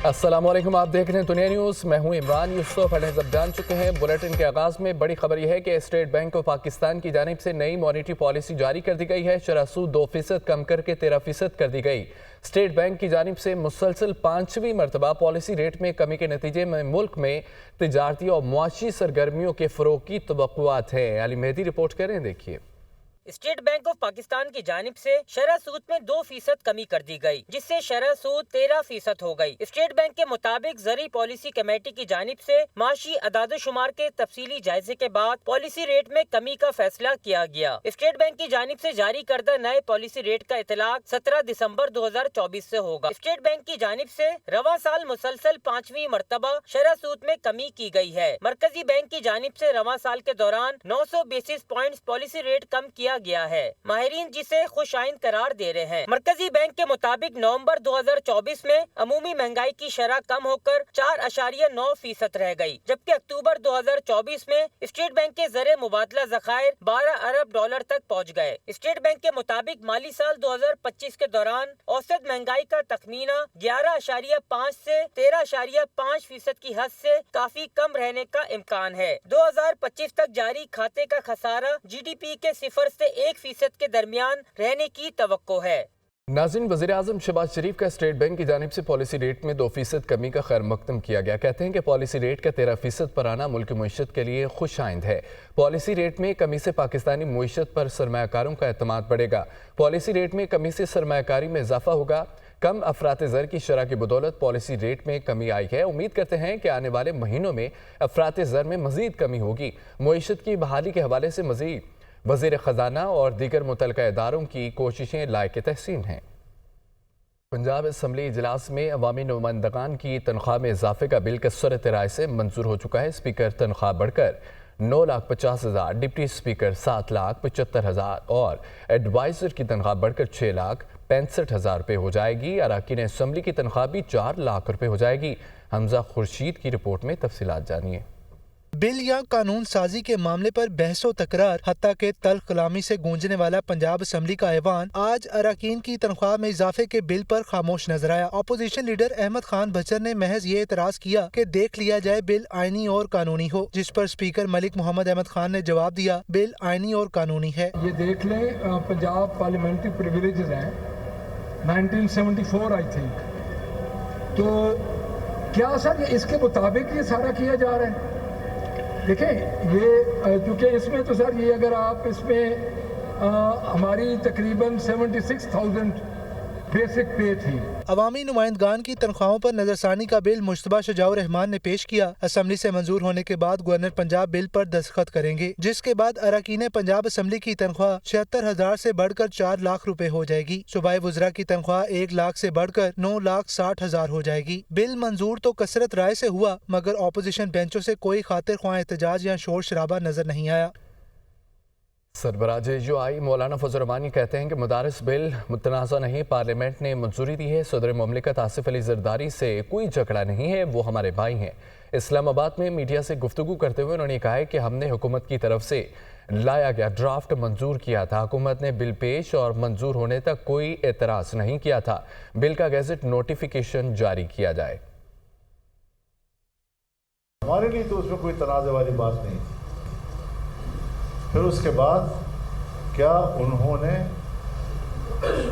السلام علیکم، آپ دیکھ رہے ہیں دنیا نیوز۔ میں ہوں عمران یوسف۔ اب جان چکے ہیں بلیٹن کے آغاز میں بڑی خبر یہ ہے کہ اسٹیٹ بینک آف پاکستان کی جانب سے نئی مانیٹری پالیسی جاری کر دی گئی ہے۔ شرح سود 2% کم کر کے 13% کر دی گئی۔ اسٹیٹ بینک کی جانب سے مسلسل 5ویں مرتبہ پالیسی ریٹ میں کمی کے نتیجے میں ملک میں تجارتی اور معاشی سرگرمیوں کے فروغ کی توقعات ہیں۔ علی مہدی رپورٹ کریں، دیکھیے۔ اسٹیٹ بینک آف پاکستان کی جانب سے شرح سود میں 2% کمی کر دی گئی، جس سے شرح سود 13% ہو گئی۔ اسٹیٹ بینک کے مطابق زرعی پالیسی کمیٹی کی جانب سے معاشی اعداد و شمار کے تفصیلی جائزے کے بعد پالیسی ریٹ میں کمی کا فیصلہ کیا گیا۔ اسٹیٹ بینک کی جانب سے جاری کردہ نئے پالیسی ریٹ کا اطلاق 17 دسمبر 2024 سے ہوگا۔ اسٹیٹ بینک کی جانب سے رواں سال مسلسل 5ویں مرتبہ شرح سود میں کمی کی گئی ہے۔ مرکزی بینک کی جانب سے رواں سال کے دوران 900 بیسس پوائنٹس پالیسی ریٹ کم کیا گیا ہے۔ ماہرین جسے خوش آئند قرار دے رہے ہیں۔ مرکزی بینک کے مطابق نومبر 2024 میں عمومی مہنگائی کی شرح کم ہو کر 4.9% رہ گئی، جبکہ اکتوبر 2024 میں اسٹیٹ بینک کے زر مبادلہ ذخائر 12 ارب ڈالر تک پہنچ گئے۔ اسٹیٹ بینک کے مطابق مالی سال 2025 کے دوران اوسط مہنگائی کا تخمینہ 11.5 سے 13.5% کی حد سے کافی کم رہنے کا امکان ہے۔ 2025 تک جاری کھاتے کا خسارہ GDP کے 0 سے 1% کے درمیان رہنے کی توقع ہے۔ ناظرین، وزیراعظم شہباز شریف کا اسٹیٹ بینک کی جانب سے پالیسی ریٹ میں 2% کمی کا خیر مقدم کیا گیا۔ کہتے ہیں کہ پالیسی ریٹ کا 13% پر آنا ملک معیشت کے لیے خوش آئند ہے۔ پالیسی ریٹ میں کمی سے پاکستانی معیشت پر سرمایہ کاروں کا اعتماد بڑھے گا۔ پالیسی ریٹ میں کمی سے سرمایہ کاری میں اضافہ ہوگا۔ کم افراط زر کی شرح کی بدولت پالیسی ریٹ میں کمی آئی ہے۔ امید کرتے ہیں کہ آنے والے مہینوں میں افراط زر میں مزید کمی ہوگی۔ معیشت کی بحالی کے حوالے سے مزید وزیر خزانہ اور دیگر متعلقہ اداروں کی کوششیں لائق تحسین ہیں۔ پنجاب اسمبلی اجلاس میں عوامی نمائندگان کی تنخواہ میں اضافے کا بل کثرت رائے سے منظور ہو چکا ہے۔ اسپیکر تنخواہ بڑھ کر 9,50,000، ڈپٹی اسپیکر 7,75,000 اور ایڈوائزر کی تنخواہ بڑھ کر 6,65,000 روپے ہو جائے گی۔ اراکین اسمبلی کی تنخواہ بھی 4 لاکھ روپے ہو جائے گی۔ حمزہ خورشید کی رپورٹ میں تفصیلات جانیے۔ بل یا قانون سازی کے معاملے پر بحث و تکرار حتیٰ کہ تلخ کلامی سے گونجنے والا پنجاب اسمبلی کا ایوان آج اراکین کی تنخواہ میں اضافے کے بل پر خاموش نظر آیا۔ اپوزیشن لیڈر احمد خان بچر نے محض یہ اعتراض کیا کہ دیکھ لیا جائے بل آئینی اور قانونی ہو، جس پر اسپیکر ملک محمد احمد خان نے جواب دیا بل آئینی اور قانونی ہے۔ یہ دیکھ لیں، پنجاب پارلیمنٹری پریویلیجز ہیں 1974 آئی تھنک، تو کیا سر یہ اس کے مطابق یہ سارا کیا جا رہا ہے؟ دیکھیں، یہ چونکہ اس میں تو سر یہ اگر آپ اس میں ہماری تقریباً 76,000 بیسک پے تھی۔ عوامی نمائندگان کی تنخواہوں پر نظر ثانی کا بل مجتبیٰ شجاع الرحمان نے پیش کیا۔ اسمبلی سے منظور ہونے کے بعد گورنر پنجاب بل پر دستخط کریں گے، جس کے بعد اراکین پنجاب اسمبلی کی تنخواہ 76,000 سے بڑھ کر 4 لاکھ روپے ہو جائے گی۔ صوبائی وزراء کی تنخواہ 1 لاکھ سے بڑھ کر 9,60,000 ہو جائے گی۔ بل منظور تو کثرت رائے سے ہوا، مگر اپوزیشن بینچوں سے کوئی خاطر خواہ احتجاج یا شور شرابہ نظر نہیں آیا۔ سربراہ JUI مولانا فضل الرحمانی کہتے ہیں کہ مدارس بل متنازع نہیں، پارلیمنٹ نے منظوری دی ہے۔ صدر مملکت آصف علی زرداری سے کوئی جھگڑا نہیں ہے، وہ ہمارے بھائی ہیں۔ اسلام آباد میں میڈیا سے گفتگو کرتے ہوئے انہوں نے کہا کہ ہم نے حکومت کی طرف سے لایا گیا ڈرافٹ منظور کیا تھا۔ حکومت نے بل پیش اور منظور ہونے تک کوئی اعتراض نہیں کیا تھا۔ بل کا گیزٹ نوٹیفیکیشن جاری کیا جائے۔ ہمارے لیے تو اس میں کوئی تنازع والی بات نہیں تھی۔ پھر اس کے بعد کیا انہوں نے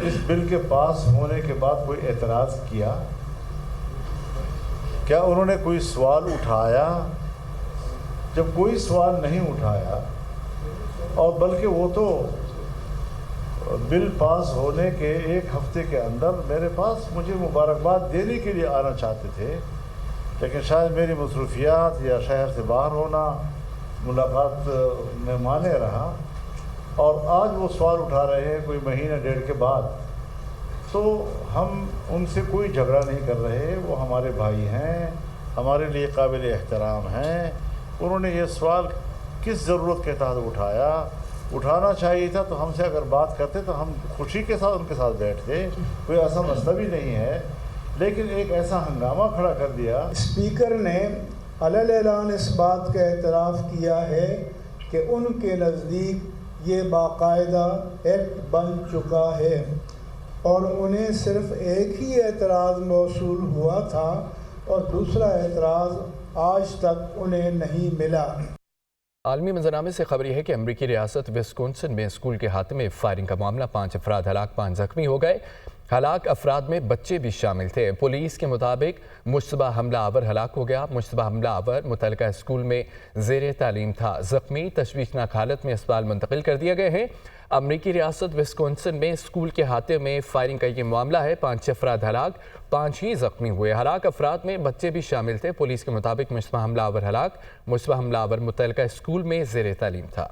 اس بل کے پاس ہونے کے بعد کوئی اعتراض کیا؟ کیا انہوں نے کوئی سوال اٹھایا؟ جب کوئی سوال نہیں اٹھایا، اور بلکہ وہ تو بل پاس ہونے کے 1 ہفتے کے اندر میرے پاس مجھے مبارکباد دینے کے لیے آنا چاہتے تھے، لیکن شاید میری مصروفیات یا شہر سے باہر ہونا ملاقات میں مانے رہا، اور آج وہ سوال اٹھا رہے ہیں کوئی مہینہ 1.5 کے بعد۔ تو ہم ان سے کوئی جھگڑا نہیں کر رہے، وہ ہمارے بھائی ہیں، ہمارے لیے قابل احترام ہیں۔ انہوں نے یہ سوال کس ضرورت کے تحت اٹھانا چاہیے تھا، تو ہم سے اگر بات کرتے تو ہم خوشی کے ساتھ ان کے ساتھ بیٹھتے، کوئی ایسا مسئلہ بھی نہیں ہے، لیکن ایک ایسا ہنگامہ کھڑا کر دیا۔ اسپیکر نے علیٰ اعلان اس بات کا اعتراف کیا ہے کہ ان کے نزدیک یہ باقاعدہ ایکٹ بن چکا ہے، اور انہیں صرف ایک ہی اعتراض موصول ہوا تھا اور دوسرا اعتراض آج تک انہیں نہیں ملا۔ عالمی منظرنامے سے خبر یہ ہے کہ امریکی ریاست وسکونسن میں اسکول کے احاطے میں فائرنگ کا معاملہ، 5 افراد ہلاک، 5 زخمی ہو گئے۔ ہلاک افراد میں بچے بھی شامل تھے۔ پولیس کے مطابق مشتبہ حملہ آور ہلاک ہو گیا۔ مشتبہ حملہ آور متعلقہ اسکول میں زیر تعلیم تھا۔ زخمی تشویشناک حالت میں اسپتال منتقل کر دیے گئے ہیں۔ امریکی ریاست وسکونسن میں اسکول کے احاطے میں فائرنگ کا یہ معاملہ ہے۔ 5 افراد ہلاک، 5 ہی زخمی ہوئے۔ ہلاک افراد میں بچے بھی شامل تھے۔ پولیس کے مطابق مشتبہ حملہ آور ہلاک، مشتبہ حملہ آور متعلقہ اسکول میں زیر تعلیم تھا۔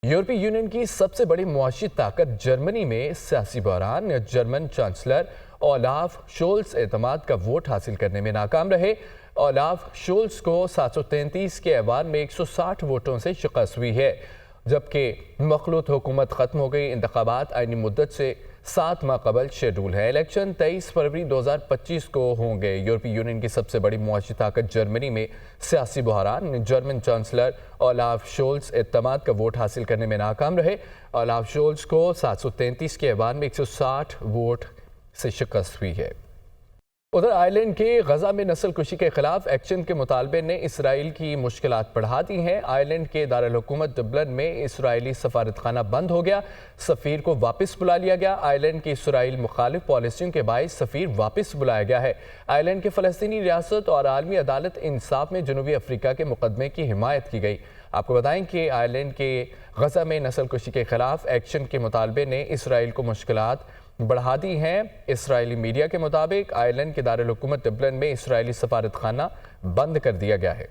یورپی یونین کی سب سے بڑی معاشی طاقت جرمنی میں سیاسی بحران۔ جرمن چانسلر اولاف شولز اعتماد کا ووٹ حاصل کرنے میں ناکام رہے۔ اولاف شولز کو 733 کے ایوان میں 160 ووٹوں سے شکست ہوئی ہے، جبکہ مخلوط حکومت ختم ہو گئی۔ انتخابات آئینی مدت سے 7 ماہ قبل شیڈول ہے۔ الیکشن 23 فروری 2025 کو ہوں گے۔ یورپی یونین کی سب سے بڑی معاشی طاقت جرمنی میں سیاسی بحران۔ جرمن چانسلر اولاف شولز اعتماد کا ووٹ حاصل کرنے میں ناکام رہے۔ اولاف شولز کو 733 کے ایوان میں 160 ووٹ سے شکست ہوئی ہے۔ ادھر آئرلینڈ کے غزہ میں نسل کشی کے خلاف ایکشن کے مطالبے نے اسرائیل کی مشکلات بڑھا دی ہیں۔ آئرلینڈ کے دارالحکومت ڈبلن میں اسرائیلی سفارتخانہ بند ہو گیا، سفیر کو واپس بلا لیا گیا۔ آئرلینڈ کی اسرائیل مخالف پالیسیوں کے باعث سفیر واپس بلایا گیا ہے۔ آئرلینڈ کے فلسطینی ریاست اور عالمی عدالت انصاف میں جنوبی افریقہ کے مقدمے کی حمایت کی گئی۔ آپ کو بتائیں کہ آئرلینڈ کے غزہ میں نسل کشی کے خلاف ایکشن کے مطالبے نے اسرائیل کو مشکلات بڑھا دی ہیں۔ اسرائیلی میڈیا کے مطابق آئرلینڈ کے دارالحکومت ڈبلن میں اسرائیلی سفارتخانہ بند کر دیا گیا ہے۔